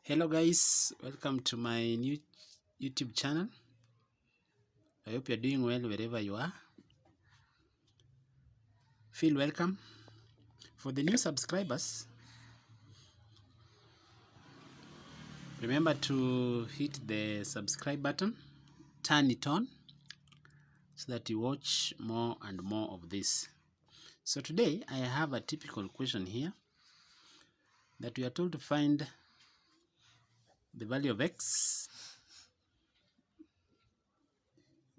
Hello guys, welcome to my new YouTube channel. I hope you're doing well wherever you are. Feel welcome. For the new subscribers, remember to hit the subscribe button, turn it on so that you watch more and more of this. So today I have a typical question here that we are told to find the value of x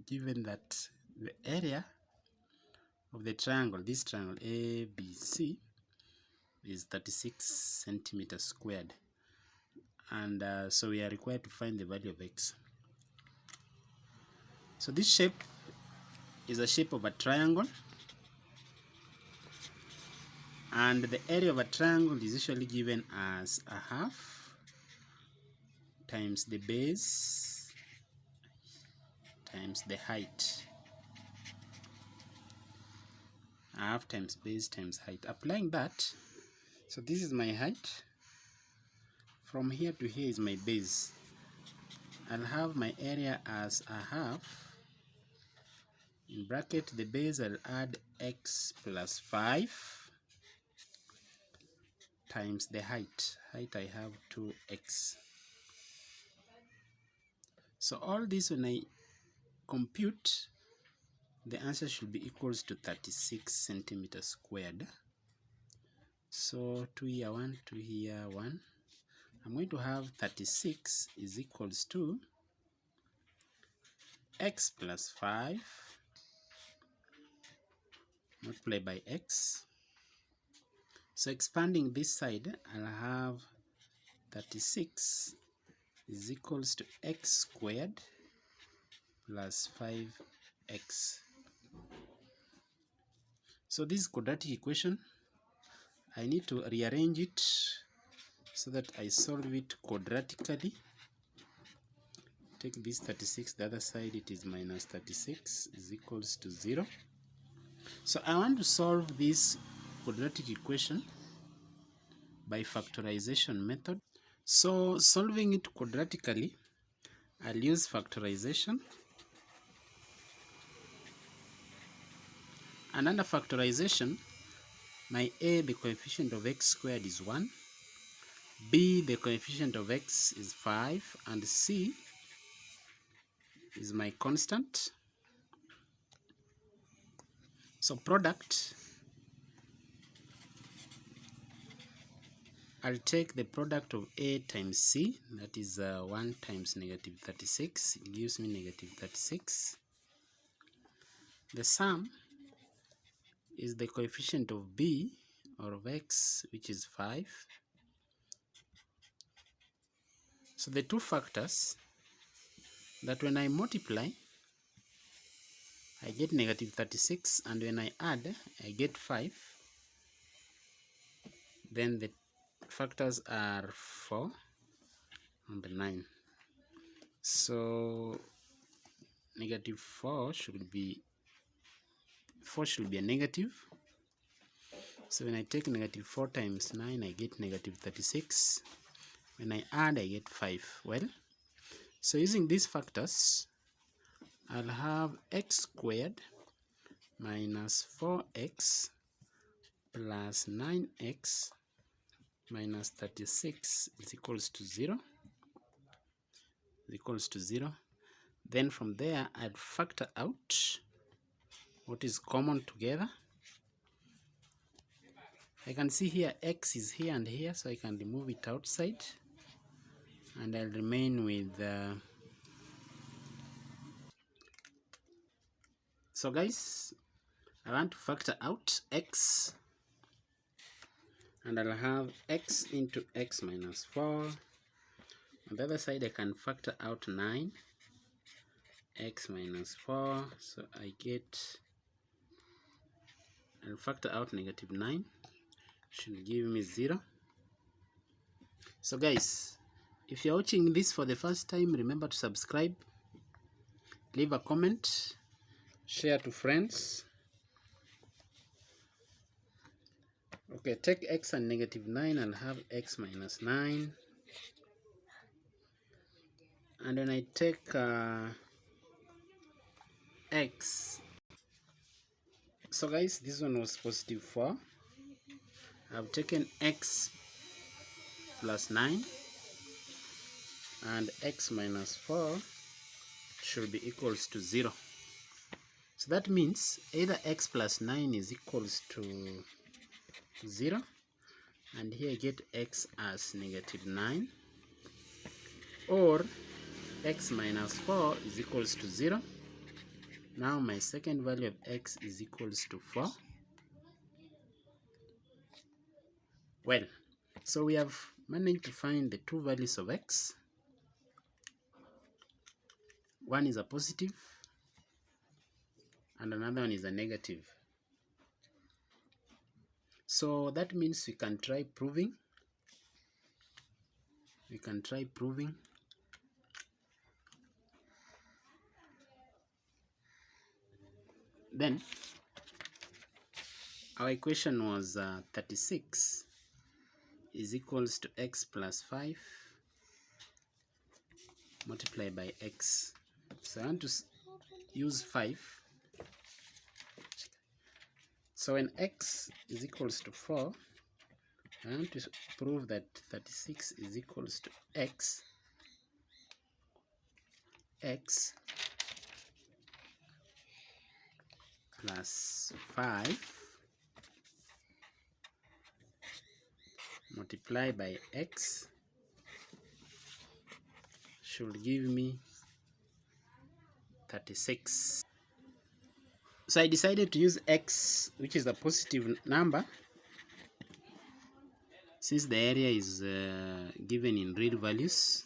given that the area of the triangle, this triangle ABC, is 36 centimeters squared, and so we are required to find the value of x. So this shape is a shape of a triangle, and the area of a triangle is usually given as a half times the base times the height. Half times base times height. Applying that, so this is my height. From here to here is my base. I'll have my area as a half. In bracket the base, I'll add x plus 5 times the height. Height I have 2x. So all this, when I compute, the answer should be equals to 36 centimeters squared. So 2 here 1, 2 here 1. I'm going to have 36 is equals to x plus 5 multiplied by x. So expanding this side, I'll have 36 is equals to x squared plus 5x. So this quadratic equation, I need to rearrange it so that I solve it quadratically. Take this 36, the other side it is minus 36 is equals to 0. So I want to solve this quadratic equation by factorization method. So solving it quadratically, I'll use factorization. And under factorization, my a, the coefficient of x squared is 1, b, the coefficient of x is 5, and c is my constant. So product, I'll take the product of a times c, that is 1 times negative 36, it gives me negative 36. The sum is the coefficient of b, or of x, which is 5. So the two factors that when I multiply, I get negative 36, and when I add, I get 5. Then the factors are 4 and 9. So negative 4 should be a negative. So when I take negative 4 times 9, I get negative 36. When I add, I get 5. Well, so using these factors, I'll have x squared minus 4x plus 9x minus 36 is equals to 0. Then from there, I'd factor out what is common together. I can see here x is here and here, so I can remove it outside, and I'll remain with so guys, I want to factor out x, and I'll have x into x minus 4. On the other side, I can factor out 9, x minus 4. So I'll factor out negative 9, should give me 0. So guys, if you're watching this for the first time, remember to subscribe, leave a comment, share to friends. Okay, take x and negative 9, I'll have x minus 9 And when I take x, so guys, this one was positive 4. I've taken x plus 9, and x minus 4 should be equals to 0. So that means either x plus 9 is equals to 0, and here I get x as negative 9, or x minus 4 is equals to 0. Now my second value of x is equals to 4. Well, so we have managed to find the two values of x. One is a positive and another one is a negative. So that means we can try proving. Then our equation was 36 is equals to x plus 5 multiplied by x. So I want to use 5. So when x is equals to 4, I want to prove that 36 is equals to x plus 5 multiplied by x should give me 36. So I decided to use x, which is a positive number, since the area is given in real values,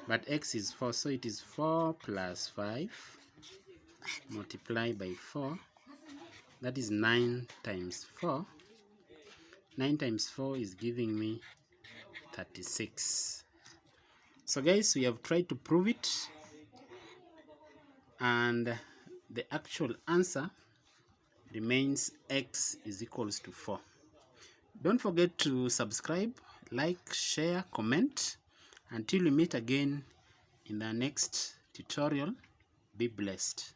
but x is 4, so it is 4 plus 5 multiplied by 4. That is 9 times 4. 9 times 4 is giving me 36. So guys, we have tried to prove it, and the actual answer remains x is equals to 4. Don't forget to subscribe, like, share, comment. Until we meet again in the next tutorial, be blessed.